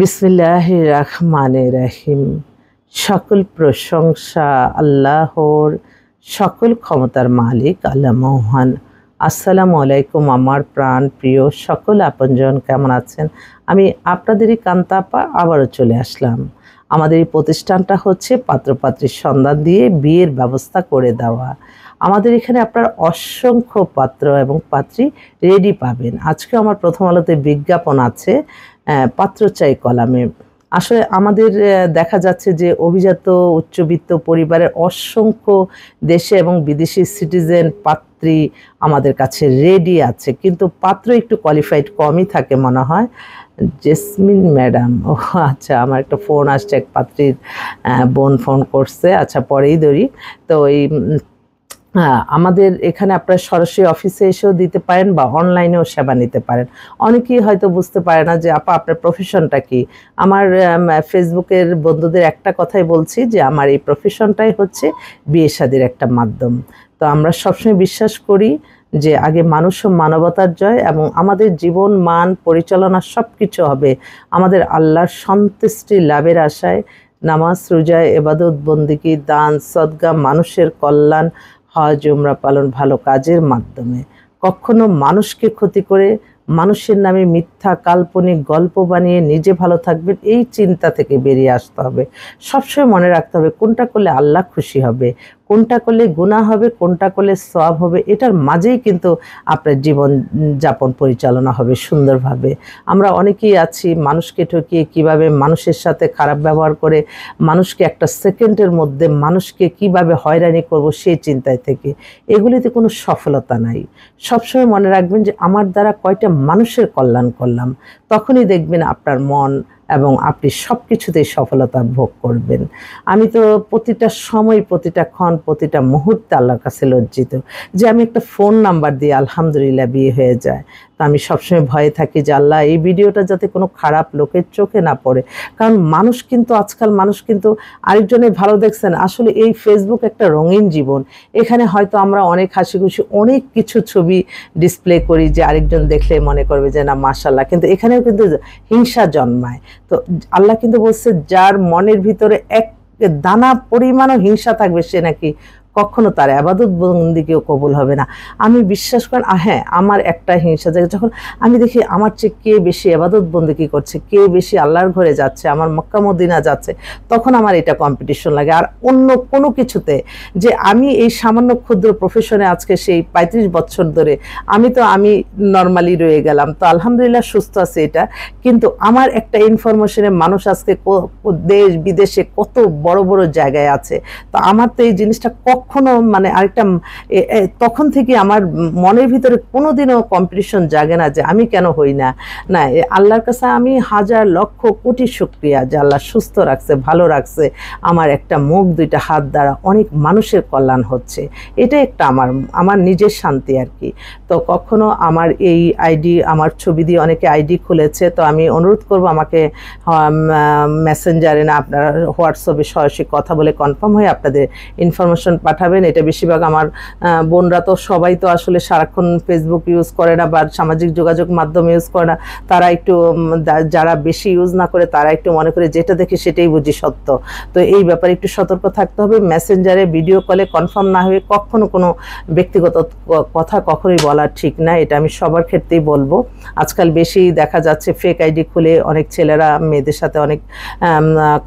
বিসমিল্লাহির রহমানির রহিম। সকল প্রশংসা আল্লাহর, সকল ক্ষমতার মালিক আল্লাহ মহান। আসসালামু আলাইকুম আমার প্রাণ প্রিয় সকল আপনজন, কেমন আছেন? আমি আপনাদেরই কান্তাপা আবারও চলে আসলাম। আমাদের এই প্রতিষ্ঠানটা হচ্ছে পাত্রপাত্রীর সন্ধান দিয়ে বিয়ের ব্যবস্থা করে দেওয়া। আমাদের এখানে আপনার অসংখ্য পাত্র এবং পাত্রী রেডি পাবেন। আজকে আমার প্রথম আলোতে বিজ্ঞাপন আছে পাত্র চাই কলামে। আসলে আমাদের দেখা যাচ্ছে যে অভিজাত উচ্চবিত্ত পরিবারের অসংখ্য দেশে এবং বিদেশি সিটিজেন পাত্রী আমাদের কাছে রেডি আছে, কিন্তু পাত্র একটু কোয়ালিফাইড কমই থাকে মনে হয়। জেসমিন ম্যাডাম, ও আচ্ছা, আমার একটা ফোন আসছে, এক পাত্রীর বোন ফোন করছে, আচ্ছা পরেই ধরি। তো এই আমাদের এখানে আপনারা সরাসরি অফিসে এসেও দিতে পারেন বা অনলাইনেও সেবা নিতে পারেন। অনেকেই হয়তো বুঝতে পারে না যে আপা আপনার প্রফেশনটা কি। আমার ফেসবুকের বন্ধুদের একটা কথাই বলছি যে আমার এই প্রফেশনটাই হচ্ছে বিয়ে শাদীর একটা মাধ্যম। তো আমরা সবসময় বিশ্বাস করি যে আগে মানুষ ও মানবতার জয়, এবং আমাদের জীবন মান পরিচালনা সব কিছু হবে আমাদের আল্লাহর সন্তুষ্টি লাভের আশায়। নামাজ, রোজা, ইবাদত, বন্দেগী, দান, সদকা, মানুষের কল্যাণ, হজ, উমরা পালন, ভালো কাজের মাধ্যমে। কখনো মানুষকে ক্ষতি করে মানুষের নামে মিথ্যা কাল্পনিক গল্প বানিয়ে নিজে ভালো থাকবেন, এই চিন্তা থেকে বেরিয়ে আসতে হবে। সবসময় মনে রাখতে হবে কোনটা করলে আল্লাহ খুশি হবে, কোনটা করলে গুনাহ হবে, কোনটা করলে সওয়াব হবে। এটার মাঝেই কিন্তু আপনার জীবন যাপন পরিচালনা হবে সুন্দরভাবে। আমরা অনেকেই আছি মানুষকে ঠকিয়ে কিভাবে মানুষের সাথে খারাপ ব্যবহার করে মানুষকে একটা সেকেন্ডের মধ্যে মানুষকে কিভাবে হয়রানি করব সেই চিন্তায় থেকে, এগুলিতে কোনো সফলতা নাই। সবসময় মনে রাখবেন যে আমার দ্বারা কয়টা মানুষের কল্যাণ করলাম, তখনই দেখবেন আপনার মন এবং আপনি সব কিছুতেই সফলতা ভোগ করবেন। আমি তো প্রতিটা সময়, প্রতিটা ক্ষণ, প্রতিটা মুহূর্তে আল্লাহর কাছে লজ্জিত যে আমি একটা ফোন নাম্বার দিয়ে আলহামদুলিল্লাহ বিয়ে হয়ে যায়। তো আমি সবসময় ভয়ে থাকি যে আল্লাহ এই ভিডিওটা যাতে কোনো খারাপ লোকের চোখে না পড়ে। কারণ মানুষ কিন্তু আজকাল মানুষ কিন্তু আরেকজনের ভালো দেখছেন। আসলে এই ফেসবুক একটা রঙিন জীবন। এখানে হয়তো আমরা অনেক হাসি খুশি অনেক কিছু ছবি ডিসপ্লে করি যে আরেকজন দেখলে মনে করবে যে না মাশাআল্লাহ, কিন্তু এখানেও কিন্তু হিংসা জন্মায়। তো আল্লাহ কিন্তু বলছে যার মনের ভিতরে এক দানা পরিমাণও হিংসা থাকবে সে নাকি কখনো তার ইবাদত বন্দেগীও কবুল হবে না। আমি বিশ্বাস করেন, হ্যাঁ আমার একটা হিংসা জায়গা, যখন আমি দেখি আমার চেয়ে কে বেশি ইবাদত বন্দেগী করছে, কে বেশি আল্লাহর ঘরে যাচ্ছে, আমার মক্কা মদিনা যাচ্ছে, তখন আমার এটা কম্পিটিশন লাগে। আর অন্য কোনো কিছুতে যে আমি এই সামান্য ক্ষুদ্র প্রফেশনে আজকে সেই 35 বছর ধরে আমি নর্মালি রয়ে গেলাম। তো আলহামদুলিল্লাহ সুস্থ আছে এটা, কিন্তু আমার একটা ইনফরমেশনে মানুষ আজকে দেশ বিদেশে কত বড় বড় জায়গায় আছে। তো আমার তো এই জিনিসটা কখনো মানে আরেকটা তখন থেকে আমার মনের ভিতরে কোনোদিনও কম্পিটিশন জাগে না যে আমি কেন হই না। না, আল্লাহর কাছে আমি হাজার লক্ষ কোটি শুকরিয়া যে আল্লাহ সুস্থ রাখছে, ভালো রাখছে, আমার একটা মুখ দুইটা হাত দ্বারা অনেক মানুষের কল্যাণ হচ্ছে। এটা একটা আমার নিজের শান্তি আর কি। তো কখনো আমার এই আইডি, আমার ছবি দিয়ে অনেকে আইডি খুলেছে, তো আমি অনুরোধ করব আমাকে মেসেঞ্জারে না আপনারা হোয়াটসঅ্যাপে সরাসরি কথা বলে কনফার্ম হয়ে আপনাদের ইনফরমেশন পাঠাবেন। এটা বেশিরভাগ আমার বোনরা তো সবাই তো আসলে সারাক্ষণ ফেসবুক ইউজ করে না বা সামাজিক যোগাযোগ মাধ্যম ইউজ করে না। তারা একটু যারা বেশি ইউজ না করে তারা একটু মনে করে যেটা দেখে সেটাই বুঝি সত্য। তো এই ব্যাপারে একটু সতর্ক থাকতে হবে। মেসেঞ্জারে ভিডিও কলে কনফার্ম না হয়ে কখনো কোনো ব্যক্তিগত কথা কখনোই বলা ঠিক না। এটা আমি সবার ক্ষেত্রেই বলবো। আজকাল বেশি দেখা যাচ্ছে ফেক আইডি খুলে অনেক ছেলেরা মেয়েদের সাথে অনেক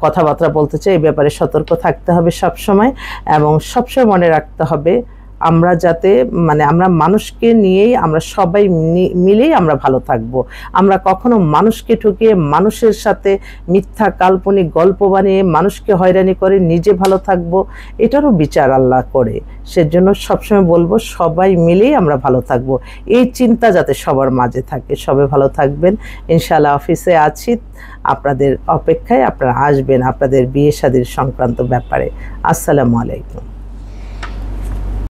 কথাবার্তা বলতে চায়। এই ব্যাপারে সতর্ক থাকতে হবে সব সময়, এবং সবসময় মনে রাখতে হবে আমরা যাতে আমরা মানুষকে নিয়েই আমরা সবাই মিলেই আমরা ভালো থাকব। আমরা কখনো মানুষকে ঠকিয়ে মানুষের সাথে মিথ্যা কাল্পনিক গল্প বানিয়ে মানুষকে হয়রানি করে নিজে ভালো থাকব, এটারও বিচার আল্লাহ করে। সেজন্য সবসময় বলবো সবাই মিলেই আমরা ভালো থাকব, এই চিন্তা যাতে সবার মাঝে থাকে। সবাই ভালো থাকবেন। ইনশাআল্লাহ অফিসে আছি, আপনাদের অপেক্ষায়। আপনারা আসবেন আপনাদের বিয়ে শাদীর সংক্রান্ত ব্যাপারে। আসসালামু আলাইকুম।